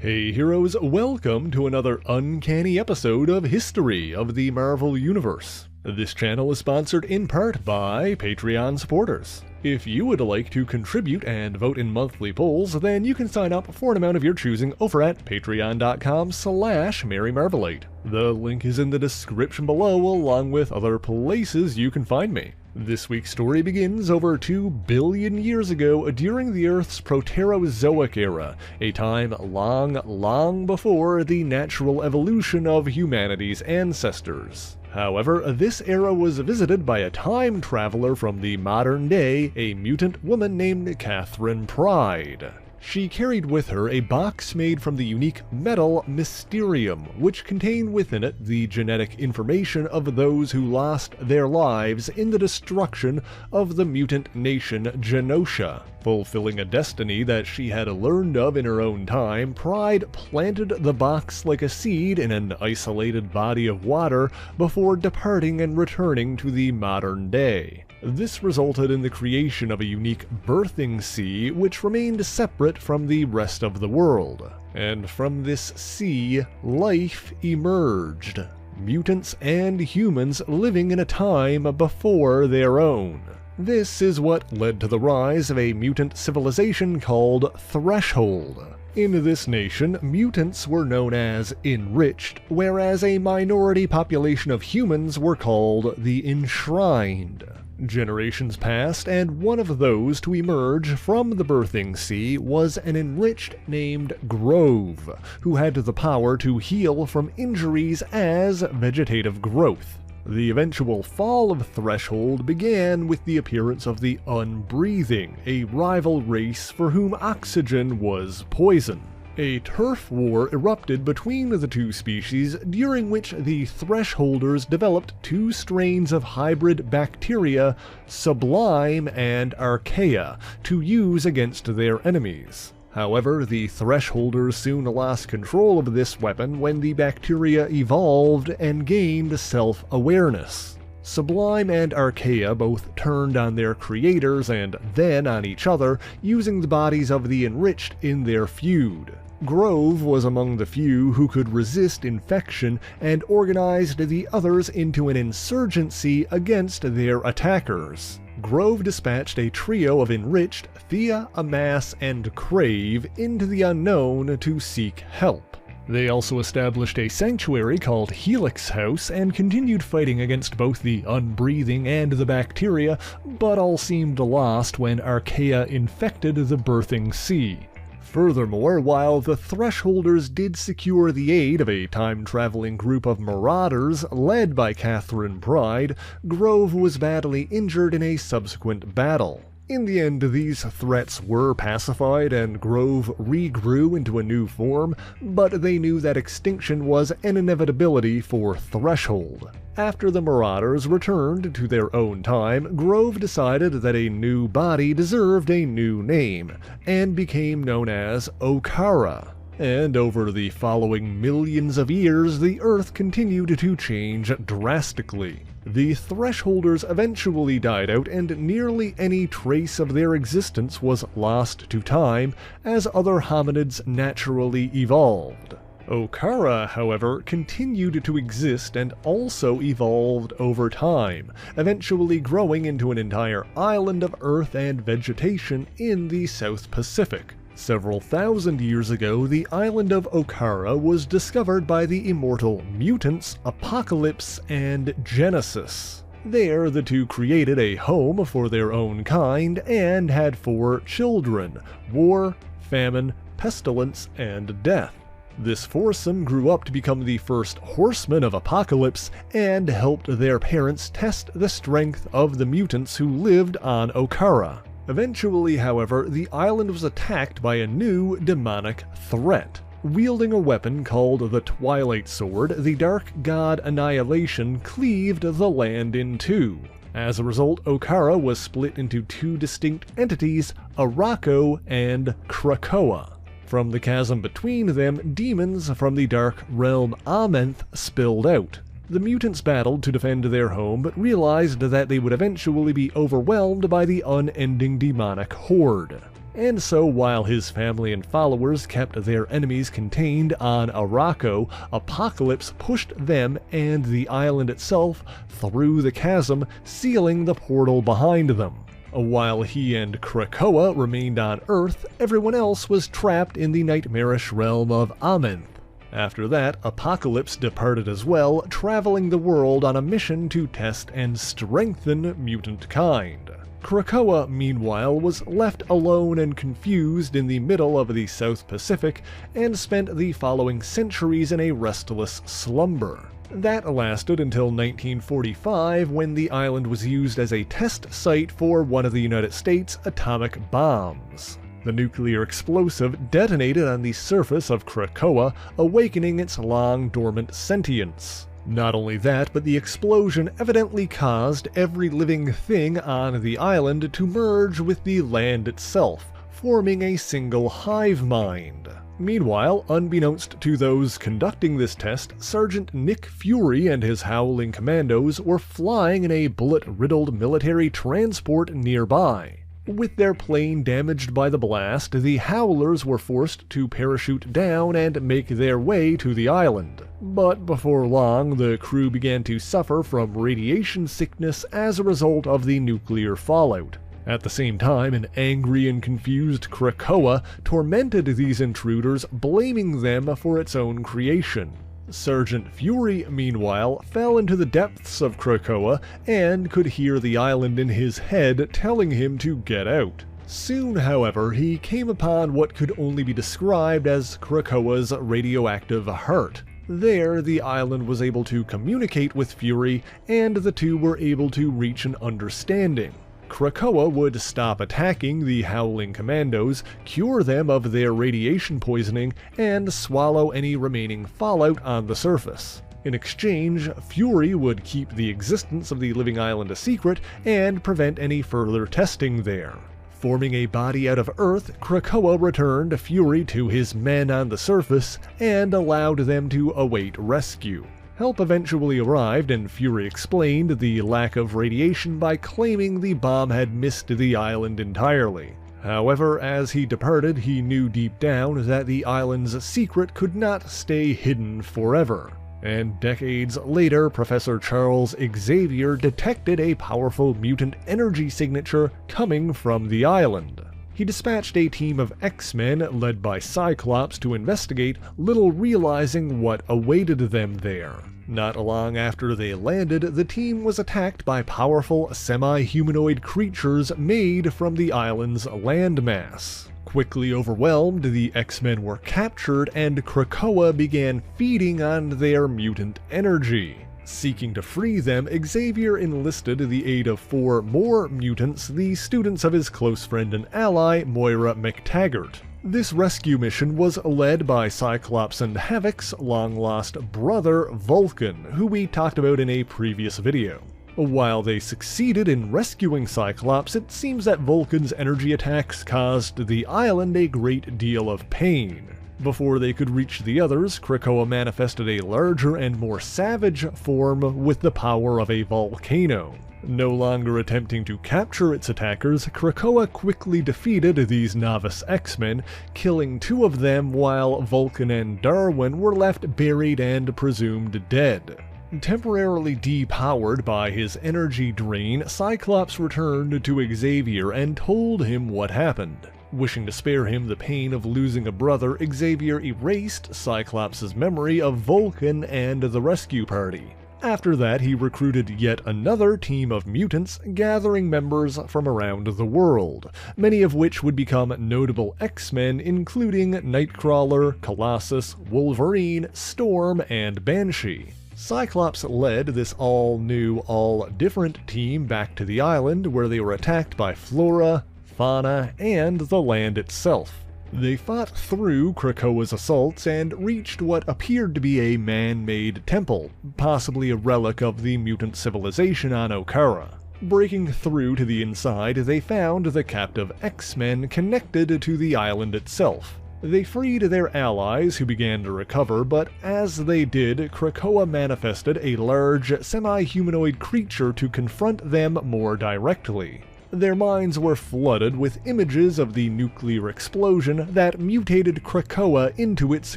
Hey heroes, welcome to another uncanny episode of History of the Marvel Universe. This channel is sponsored in part by Patreon supporters. If you would like to contribute and vote in monthly polls, then you can sign up for an amount of your choosing over at patreon.com/MaryMarvelate. The link is in the description below, along with other places you can find me. This week's story begins over 2 billion years ago during the Earth's Proterozoic era, a time long before the natural evolution of humanity's ancestors. However, this era was visited by a time traveler from the modern day, a mutant woman named Catherine Pryde. She carried with her a box made from the unique metal Mysterium, which contained within it the genetic information of those who lost their lives in the destruction of the mutant nation Genosha. Fulfilling a destiny that she had learned of in her own time, Pryde planted the box like a seed in an isolated body of water before departing and returning to the modern day. This resulted in the creation of a unique birthing sea which remained separate from the rest of the world. And from this sea, life emerged. Mutants and humans living in a time before their own. This is what led to the rise of a mutant civilization called Threshold. In this nation, mutants were known as enriched, whereas a minority population of humans were called the enshrined. Generations passed, and one of those to emerge from the birthing sea was an enriched named Grove, who had the power to heal from injuries as vegetative growth. The eventual fall of Threshold began with the appearance of the Unbreathing, a rival race for whom oxygen was poison. A turf war erupted between the two species, during which the Thresholders developed 2 strains of hybrid bacteria, Sublime and Archaea, to use against their enemies. However, the Thresholders soon lost control of this weapon when the bacteria evolved and gained self-awareness. Sublime and Archaea both turned on their creators and then on each other, using the bodies of the enriched in their feud. Grove was among the few who could resist infection and organized the others into an insurgency against their attackers. Grove dispatched a trio of enriched, Thea, Amass, and Crave into the unknown to seek help. They also established a sanctuary called Helix House and continued fighting against both the Unbreathing and the bacteria, but all seemed lost when Archaea infected the birthing sea. Furthermore, while the Thresholders did secure the aid of a time-traveling group of Marauders led by Catherine Pryde, Grove was badly injured in a subsequent battle. In the end, these threats were pacified and Grove regrew into a new form, but they knew that extinction was an inevitability for Threshold. After the Marauders returned to their own time, Grove decided that a new body deserved a new name, and became known as Okkara. And over the following millions of years, the Earth continued to change drastically. The Thresholders eventually died out, and nearly any trace of their existence was lost to time as other hominids naturally evolved. Okkara, however, continued to exist and also evolved over time, eventually growing into an entire island of earth and vegetation in the South Pacific. Several thousand years ago, the island of Okkara was discovered by the immortal mutants Apocalypse and Genesis. There, the two created a home for their own kind and had 4 children: war, famine, pestilence, and death. This foursome grew up to become the first horsemen of Apocalypse and helped their parents test the strength of the mutants who lived on Okkara. Eventually, however, the island was attacked by a new demonic threat. Wielding a weapon called the Twilight Sword, the Dark God Annihilation cleaved the land in 2. As a result, Okkara was split into 2 distinct entities, Arakko and Krakoa. From the chasm between them, demons from the dark realm Amenth spilled out. The mutants battled to defend their home, but realized that they would eventually be overwhelmed by the unending demonic horde. And so while his family and followers kept their enemies contained on Arakko, Apocalypse pushed them and the island itself through the chasm, sealing the portal behind them. While he and Krakoa remained on Earth, everyone else was trapped in the nightmarish realm of Amenth. After that, Apocalypse departed as well, traveling the world on a mission to test and strengthen mutant kind. Krakoa, meanwhile, was left alone and confused in the middle of the South Pacific and spent the following centuries in a restless slumber. That lasted until 1945, when the island was used as a test site for one of the United States' atomic bombs. The nuclear explosive detonated on the surface of Krakoa, awakening its long-dormant sentience. Not only that, but the explosion evidently caused every living thing on the island to merge with the land itself, forming a single hive mind. Meanwhile, unbeknownst to those conducting this test, Sergeant Nick Fury and his Howling Commandos were flying in a bullet-riddled military transport nearby. With their plane damaged by the blast, the Howlers were forced to parachute down and make their way to the island. But before long, the crew began to suffer from radiation sickness as a result of the nuclear fallout. At the same time, an angry and confused Krakoa tormented these intruders, blaming them for its own creation. Sergeant Fury, meanwhile, fell into the depths of Krakoa and could hear the island in his head telling him to get out. Soon, however, he came upon what could only be described as Krakoa's radioactive heart. There, the island was able to communicate with Fury, and the two were able to reach an understanding. Krakoa would stop attacking the Howling Commandos, cure them of their radiation poisoning, and swallow any remaining fallout on the surface. In exchange, Fury would keep the existence of the living island a secret and prevent any further testing there. Forming a body out of Earth, Krakoa returned Fury to his men on the surface and allowed them to await rescue. Help eventually arrived, and Fury explained the lack of radiation by claiming the bomb had missed the island entirely. However, as he departed, he knew deep down that the island's secret could not stay hidden forever. And decades later, Professor Charles Xavier detected a powerful mutant energy signature coming from the island. He dispatched a team of X-Men led by Cyclops to investigate, little realizing what awaited them there. Not long after they landed, the team was attacked by powerful semi-humanoid creatures made from the island's landmass. Quickly overwhelmed, the X-Men were captured and Krakoa began feeding on their mutant energy. Seeking to free them, Xavier enlisted the aid of 4 more mutants, the students of his close friend and ally, Moira McTaggart. This rescue mission was led by Cyclops and Havoc's long-lost brother, Vulcan, who we talked about in a previous video. While they succeeded in rescuing Cyclops, it seems that Vulcan's energy attacks caused the island a great deal of pain. Before they could reach the others, Krakoa manifested a larger and more savage form with the power of a volcano. No longer attempting to capture its attackers, Krakoa quickly defeated these novice X-Men, killing 2 of them while Vulcan and Darwin were left buried and presumed dead. Temporarily depowered by his energy drain, Cyclops returned to Xavier and told him what happened. Wishing to spare him the pain of losing a brother, Xavier erased Cyclops' memory of Vulcan and the rescue party. After that, he recruited yet another team of mutants, gathering members from around the world, many of which would become notable X-Men, including Nightcrawler, Colossus, Wolverine, Storm, and Banshee. Cyclops led this all-new, all-different team back to the island, where they were attacked by flora, fauna, and the land itself. They fought through Krakoa's assaults and reached what appeared to be a man-made temple, possibly a relic of the mutant civilization on Okkara. Breaking through to the inside, they found the captive X-Men connected to the island itself. They freed their allies, who began to recover, but as they did, Krakoa manifested a large, semi-humanoid creature to confront them more directly. Their minds were flooded with images of the nuclear explosion that mutated Krakoa into its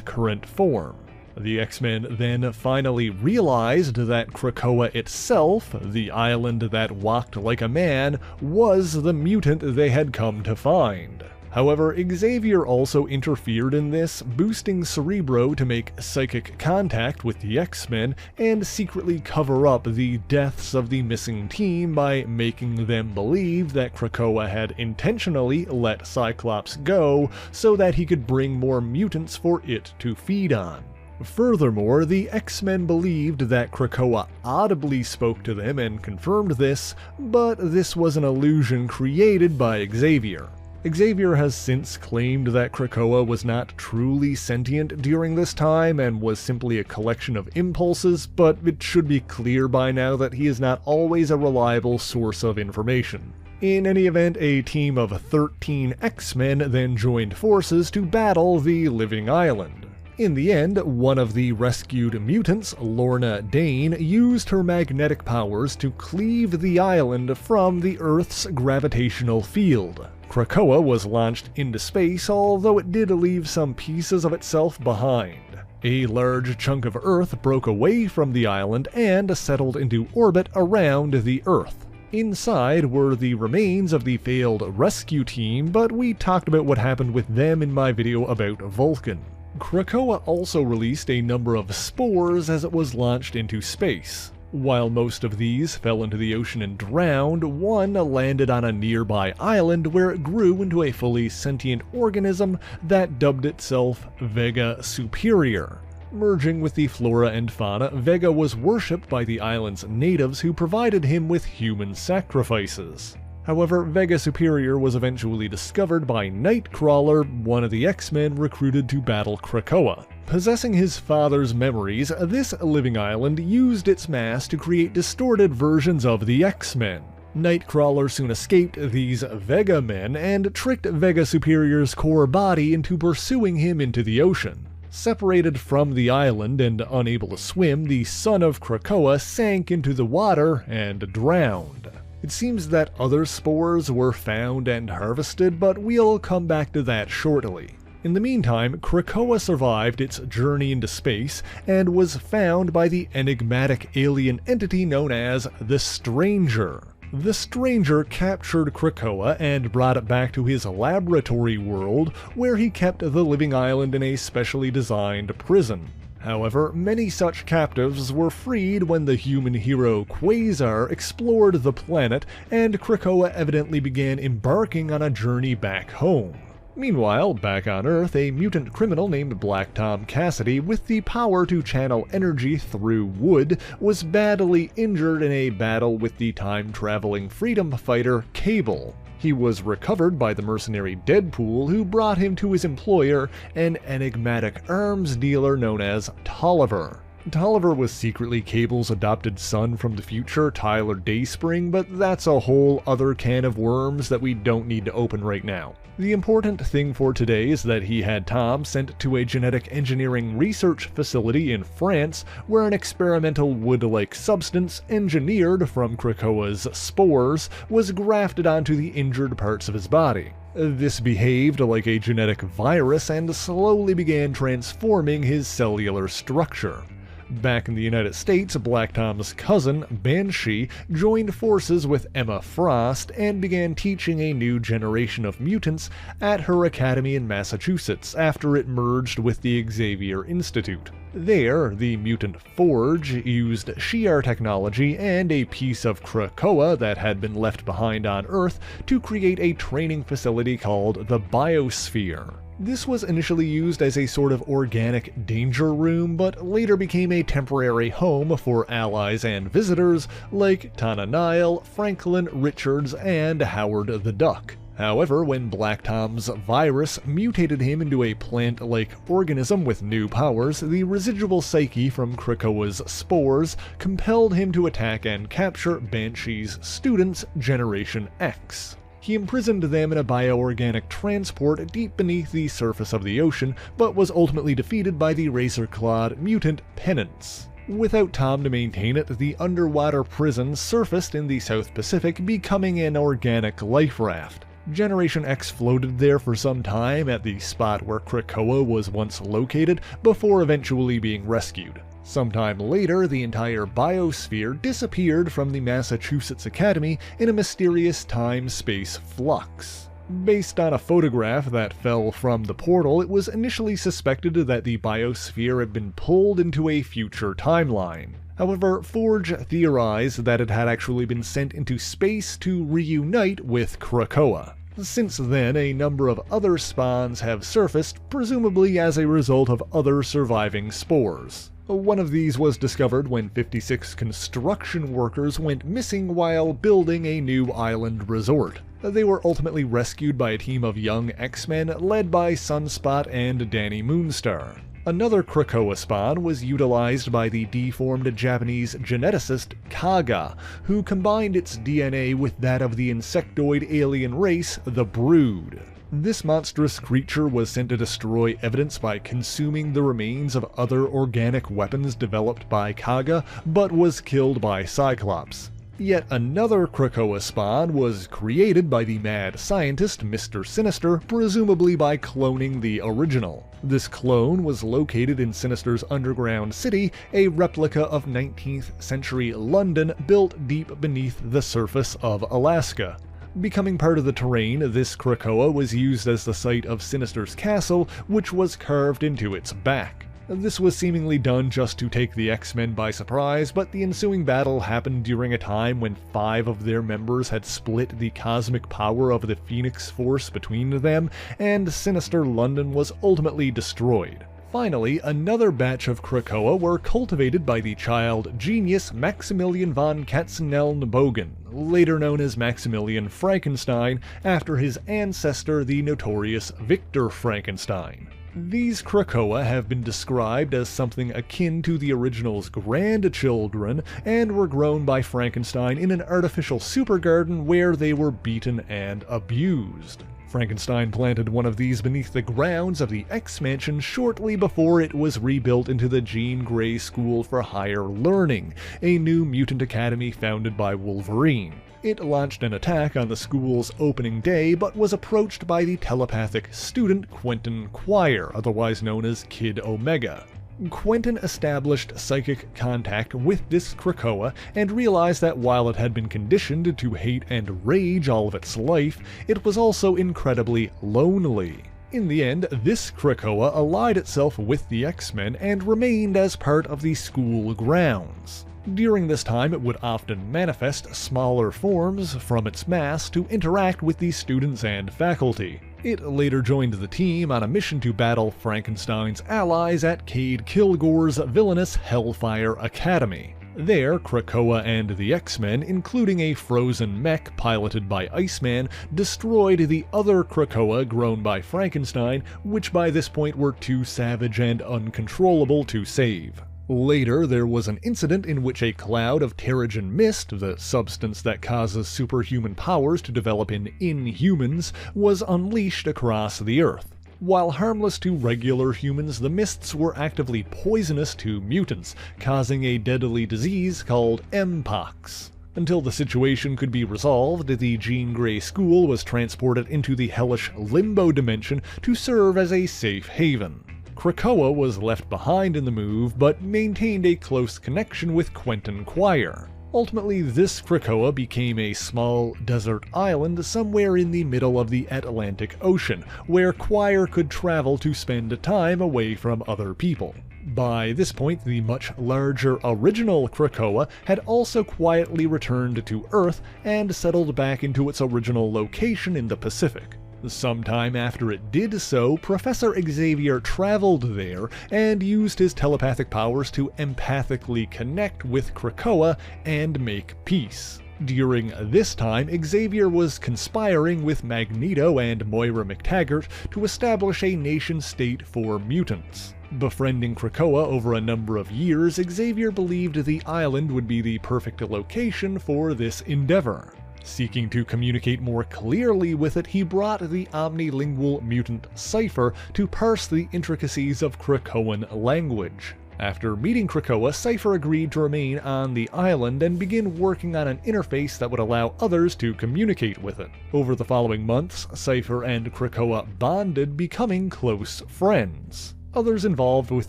current form. The X-Men then finally realized that Krakoa itself, the island that walked like a man, was the mutant they had come to find. However, Xavier also interfered in this, boosting Cerebro to make psychic contact with the X-Men and secretly cover up the deaths of the missing team by making them believe that Krakoa had intentionally let Cyclops go so that he could bring more mutants for it to feed on. Furthermore, the X-Men believed that Krakoa audibly spoke to them and confirmed this, but this was an illusion created by Xavier. Xavier has since claimed that Krakoa was not truly sentient during this time and was simply a collection of impulses, but it should be clear by now that he is not always a reliable source of information. In any event, a team of 13 X-Men then joined forces to battle the living island. In the end, one of the rescued mutants, Lorna Dane, used her magnetic powers to cleave the island from the Earth's gravitational field. Krakoa was launched into space, although it did leave some pieces of itself behind. A large chunk of Earth broke away from the island and settled into orbit around the Earth. Inside were the remains of the failed rescue team, but we talked about what happened with them in my video about Vulcan. Krakoa also released a number of spores as it was launched into space. While most of these fell into the ocean and drowned, one landed on a nearby island where it grew into a fully sentient organism that dubbed itself Vega-Superior. Merging with the flora and fauna, Vega was worshipped by the island's natives who provided him with human sacrifices. However, Vega-Superior was eventually discovered by Nightcrawler, one of the X-Men recruited to battle Krakoa. Possessing his father's memories, this living island used its mass to create distorted versions of the X-Men. Nightcrawler soon escaped these Vega men and tricked Vega-Superior's core body into pursuing him into the ocean. Separated from the island and unable to swim, the son of Krakoa sank into the water and drowned. It seems that other spores were found and harvested, but we'll come back to that shortly. In the meantime, Krakoa survived its journey into space and was found by the enigmatic alien entity known as the Stranger. The Stranger captured Krakoa and brought it back to his laboratory world, where he kept the living island in a specially designed prison. However, many such captives were freed when the human hero Quasar explored the planet, and Krakoa evidently began embarking on a journey back home. Meanwhile, back on Earth, a mutant criminal named Black Tom Cassidy, with the power to channel energy through wood, was badly injured in a battle with the time-traveling freedom fighter Cable. He was recovered by the mercenary Deadpool, who brought him to his employer, an enigmatic arms dealer known as Tolliver. Tolliver was secretly Cable's adopted son from the future, Tyler Dayspring, but that's a whole other can of worms that we don't need to open right now. The important thing for today is that he had Tom sent to a genetic engineering research facility in France, where an experimental wood-like substance, engineered from Krakoa's spores, was grafted onto the injured parts of his body. This behaved like a genetic virus and slowly began transforming his cellular structure. Back in the United States, Black Tom's cousin, Banshee, joined forces with Emma Frost and began teaching a new generation of mutants at her academy in Massachusetts after it merged with the Xavier Institute. There, the mutant Forge used Shi'ar technology and a piece of Krakoa that had been left behind on Earth to create a training facility called the Biosphere. This was initially used as a sort of organic danger room, but later became a temporary home for allies and visitors like Tana Nile, Franklin Richards, and Howard the Duck. However, when Black Tom's virus mutated him into a plant-like organism with new powers, the residual psyche from Krakoa's spores compelled him to attack and capture Banshee's students, Generation X. He imprisoned them in a bioorganic transport deep beneath the surface of the ocean, but was ultimately defeated by the razor-clawed mutant Penance. Without time to maintain it, the underwater prison surfaced in the South Pacific, becoming an organic life raft. Generation X floated there for some time at the spot where Krakoa was once located, before eventually being rescued. Sometime later, the entire Biosphere disappeared from the Massachusetts Academy in a mysterious time-space flux. Based on a photograph that fell from the portal, it was initially suspected that the Biosphere had been pulled into a future timeline. However, Forge theorized that it had actually been sent into space to reunite with Krakoa. Since then, a number of other spawns have surfaced, presumably as a result of other surviving spores. One of these was discovered when 56 construction workers went missing while building a new island resort. They were ultimately rescued by a team of young X-Men led by Sunspot and Danny Moonstar. Another Krakoa spawn was utilized by the deformed Japanese geneticist Kaga, who combined its DNA with that of the insectoid alien race, the Brood. This monstrous creature was sent to destroy evidence by consuming the remains of other organic weapons developed by Kaga, but was killed by Cyclops. Yet another Krakoa spawn was created by the mad scientist Mr. Sinister, presumably by cloning the original. This clone was located in Sinister's underground city, a replica of 19th century London built deep beneath the surface of Alaska. Becoming part of the terrain, this Krakoa was used as the site of Sinister's castle, which was carved into its back. This was seemingly done just to take the X-Men by surprise, but the ensuing battle happened during a time when 5 of their members had split the cosmic power of the Phoenix Force between them, and Sinister London was ultimately destroyed. Finally, another batch of Krakoa were cultivated by the child genius Maximilian von Katzenelnbogen, later known as Maximilian Frankenstein, after his ancestor, the notorious Victor Frankenstein. These Krakoa have been described as something akin to the original's grandchildren, and were grown by Frankenstein in an artificial supergarden where they were beaten and abused. Frankenstein planted one of these beneath the grounds of the X-Mansion shortly before it was rebuilt into the Jean Grey School for Higher Learning, a new mutant academy founded by Wolverine. It launched an attack on the school's opening day, but was approached by the telepathic student Quentin Quire, otherwise known as Kid Omega. Quentin established psychic contact with this Krakoa and realized that while it had been conditioned to hate and rage all of its life, it was also incredibly lonely. In the end, this Krakoa allied itself with the X-Men and remained as part of the school grounds. During this time, it would often manifest smaller forms from its mass to interact with the students and faculty. It later joined the team on a mission to battle Frankenstein's allies at Cade Kilgore's villainous Hellfire Academy. There, Krakoa and the X-Men, including a frozen mech piloted by Iceman, destroyed the other Krakoa grown by Frankenstein, which by this point were too savage and uncontrollable to save. Later, there was an incident in which a cloud of Terrigen mist, the substance that causes superhuman powers to develop in Inhumans, was unleashed across the Earth. While harmless to regular humans, the mists were actively poisonous to mutants, causing a deadly disease called Mpox. Until the situation could be resolved, the Jean Grey School was transported into the hellish Limbo dimension to serve as a safe haven. Krakoa was left behind in the move, but maintained a close connection with Quentin Quire. Ultimately, this Krakoa became a small desert island somewhere in the middle of the Atlantic Ocean, where Quire could travel to spend time away from other people. By this point, the much larger original Krakoa had also quietly returned to Earth and settled back into its original location in the Pacific. Sometime after it did so, Professor Xavier traveled there and used his telepathic powers to empathically connect with Krakoa and make peace. During this time, Xavier was conspiring with Magneto and Moira McTaggart to establish a nation-state for mutants. Befriending Krakoa over a number of years, Xavier believed the island would be the perfect location for this endeavor. Seeking to communicate more clearly with it, he brought the omnilingual mutant Cypher to parse the intricacies of Krakoan language. After meeting Krakoa, Cypher agreed to remain on the island and begin working on an interface that would allow others to communicate with it. Over the following months, Cypher and Krakoa bonded, becoming close friends. Others involved with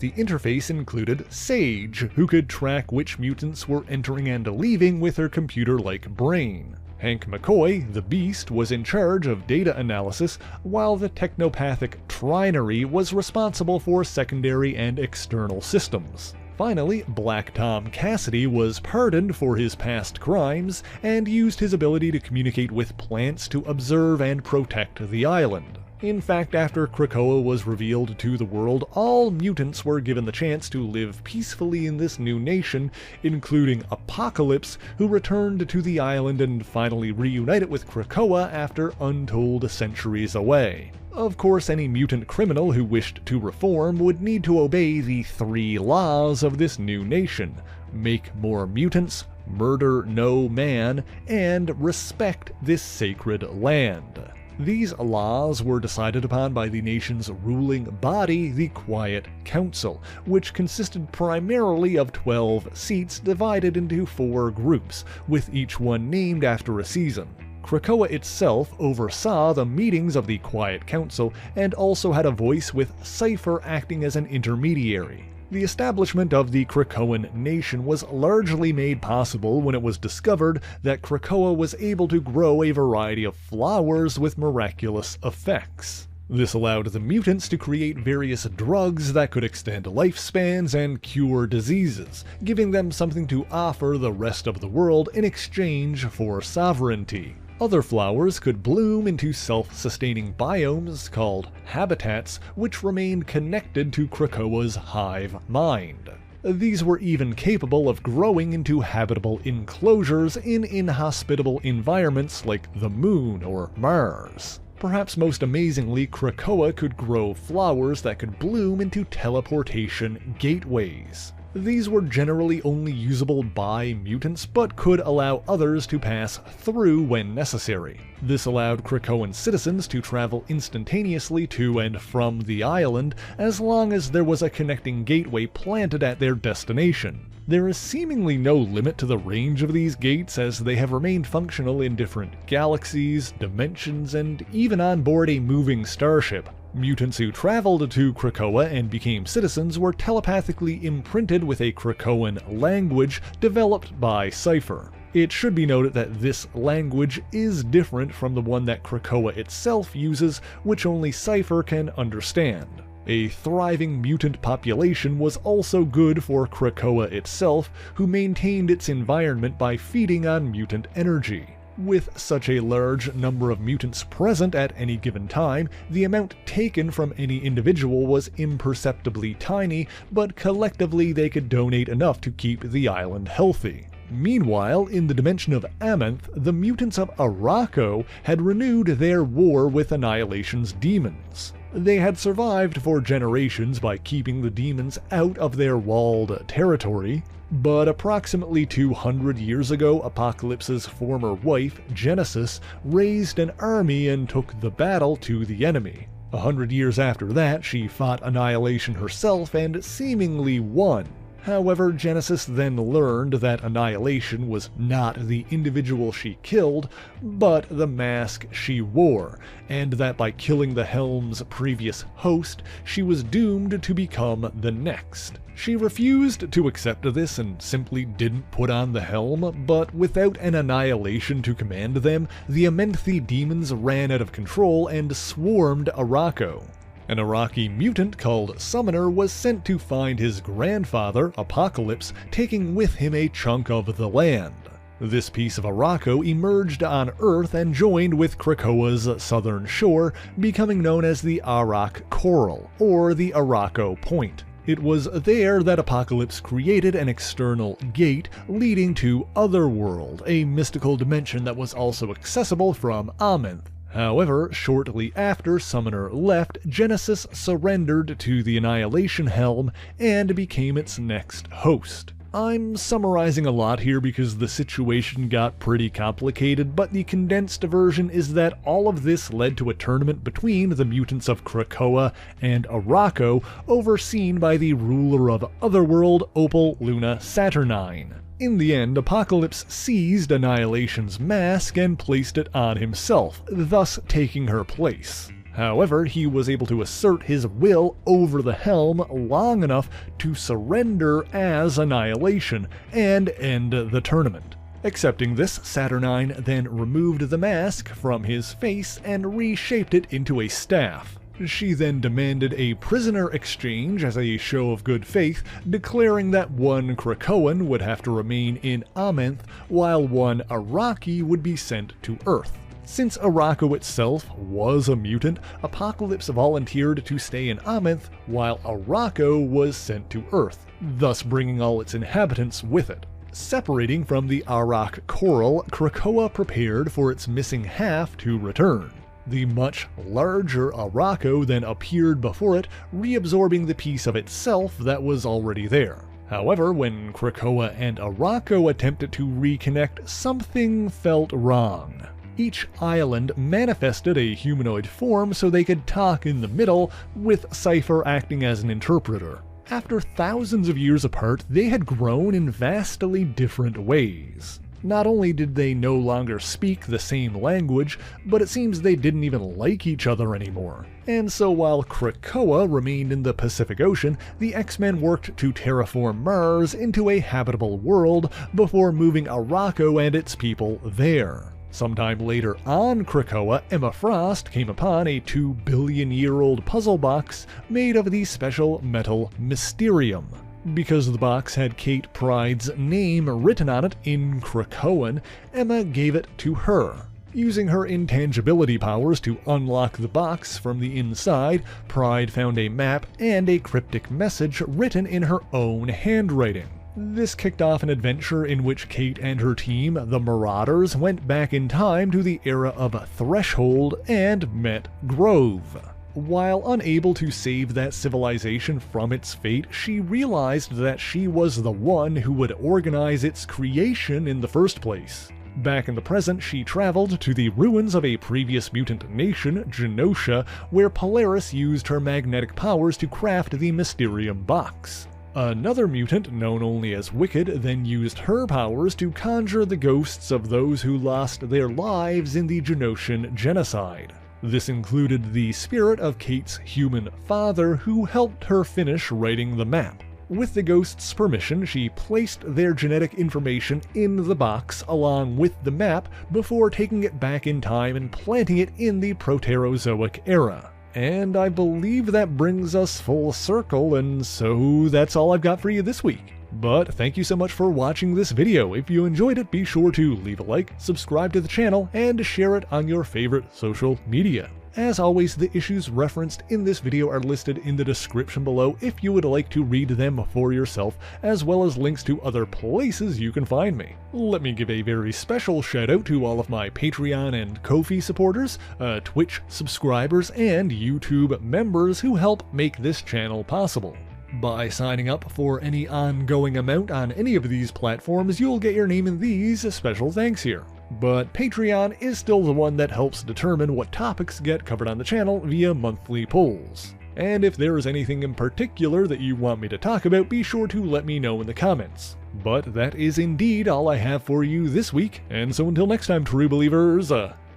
the interface included Sage, who could track which mutants were entering and leaving with her computer-like brain. Hank McCoy, the Beast, was in charge of data analysis, while the technopathic Trinary was responsible for secondary and external systems. Finally, Black Tom Cassidy was pardoned for his past crimes and used his ability to communicate with plants to observe and protect the island. In fact, after Krakoa was revealed to the world, all mutants were given the chance to live peacefully in this new nation, including Apocalypse, who returned to the island and finally reunited with Krakoa after untold centuries away. Of course, any mutant criminal who wished to reform would need to obey the 3 laws of this new nation: make more mutants, murder no man, and respect this sacred land. These laws were decided upon by the nation's ruling body, the Quiet Council, which consisted primarily of 12 seats divided into 4 groups, with each one named after a season. Krakoa itself oversaw the meetings of the Quiet Council and also had a voice, with Cypher acting as an intermediary. The establishment of the Krakoan nation was largely made possible when it was discovered that Krakoa was able to grow a variety of flowers with miraculous effects. This allowed the mutants to create various drugs that could extend lifespans and cure diseases, giving them something to offer the rest of the world in exchange for sovereignty. Other flowers could bloom into self-sustaining biomes called habitats, which remained connected to Krakoa's hive mind. These were even capable of growing into habitable enclosures in inhospitable environments like the Moon or Mars. Perhaps most amazingly, Krakoa could grow flowers that could bloom into teleportation gateways. These were generally only usable by mutants, but could allow others to pass through when necessary. This allowed Krakoan citizens to travel instantaneously to and from the island, as long as there was a connecting gateway planted at their destination. There is seemingly no limit to the range of these gates, as they have remained functional in different galaxies, dimensions, and even on board a moving starship. Mutants who traveled to Krakoa and became citizens were telepathically imprinted with a Krakoan language developed by Cypher. It should be noted that this language is different from the one that Krakoa itself uses, which only Cypher can understand. A thriving mutant population was also good for Krakoa itself, who maintained its environment by feeding on mutant energy. With such a large number of mutants present at any given time, the amount taken from any individual was imperceptibly tiny, but collectively they could donate enough to keep the island healthy. Meanwhile, in the dimension of Amenth, the mutants of Arakko had renewed their war with Annihilation's demons. They had survived for generations by keeping the demons out of their walled territory, but approximately 200 years ago, Apocalypse's former wife, Genesis, raised an army and took the battle to the enemy. 100 years after that, she fought Annihilation herself and seemingly won. However, Genesis then learned that Annihilation was not the individual she killed, but the mask she wore, and that by killing the Helm's previous host, she was doomed to become the next. She refused to accept this and simply didn't put on the helm, but without an Annihilation to command them, the Amenthi demons ran out of control and swarmed Arakko. An Araki mutant called Summoner was sent to find his grandfather, Apocalypse, taking with him a chunk of the land. This piece of Arakko emerged on Earth and joined with Krakoa's southern shore, becoming known as the Arak Coral, or the Arakko Point. It was there that Apocalypse created an external gate leading to Otherworld, a mystical dimension that was also accessible from Amenth. However, shortly after Summoner left, Genesis surrendered to the Annihilation Helm and became its next host. I'm summarizing a lot here because the situation got pretty complicated, but the condensed version is that all of this led to a tournament between the mutants of Krakoa and Arakko, overseen by the ruler of Otherworld, Opal Luna Saturnine. In the end, Apocalypse seized Annihilation's mask and placed it on himself, thus taking her place. However, he was able to assert his will over the helm long enough to surrender as Annihilation and end the tournament. Accepting this, Saturnine then removed the mask from his face and reshaped it into a staff. She then demanded a prisoner exchange as a show of good faith, declaring that one Krakoan would have to remain in Amenth while one Araki would be sent to Earth. Since Arakko itself was a mutant, Apocalypse volunteered to stay in Amenth while Arakko was sent to Earth, thus bringing all its inhabitants with it. Separating from the Arak coral, Krakoa prepared for its missing half to return. The much larger Arakko then appeared before it, reabsorbing the piece of itself that was already there. However, when Krakoa and Arakko attempted to reconnect, something felt wrong. Each island manifested a humanoid form so they could talk in the middle, with Cypher acting as an interpreter. After thousands of years apart, they had grown in vastly different ways. Not only did they no longer speak the same language, but it seems they didn't even like each other anymore. And so while Krakoa remained in the Pacific Ocean, the X-Men worked to terraform Mars into a habitable world before moving Arakko and its people there. Sometime later on Krakoa, Emma Frost came upon a 2-billion-year-old puzzle box made of the special metal Mysterium. Because the box had Kate Pryde's name written on it in Krakoan, Emma gave it to her. Using her intangibility powers to unlock the box from the inside, Pryde found a map and a cryptic message written in her own handwriting. This kicked off an adventure in which Kate and her team, the Marauders, went back in time to the era of Threshold and met Grove. While unable to save that civilization from its fate, she realized that she was the one who would organize its creation in the first place. Back in the present, she traveled to the ruins of a previous mutant nation, Genosha, where Polaris used her magnetic powers to craft the Mysterium box. Another mutant, known only as Wicked, then used her powers to conjure the ghosts of those who lost their lives in the Genoshan genocide. This included the spirit of Kate's human father, who helped her finish writing the map. With the ghosts' permission, she placed their genetic information in the box along with the map before taking it back in time and planting it in the Proterozoic era. And I believe that brings us full circle, and so that's all I've got for you this week. But thank you so much for watching this video. If you enjoyed it, be sure to leave a like, subscribe to the channel, and share it on your favorite social media. As always, the issues referenced in this video are listed in the description below if you would like to read them for yourself, as well as links to other places you can find me. Let me give a very special shout out to all of my Patreon and Ko-fi supporters, Twitch subscribers, and YouTube members who help make this channel possible. By signing up for any ongoing amount on any of these platforms, you'll get your name in these special thanks here. But Patreon is still the one that helps determine what topics get covered on the channel via monthly polls. And if there is anything in particular that you want me to talk about, be sure to let me know in the comments. But that is indeed all I have for you this week, and so until next time, true believers,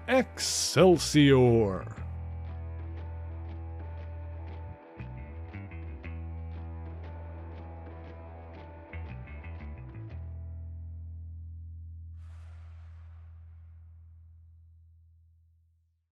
Excelsior!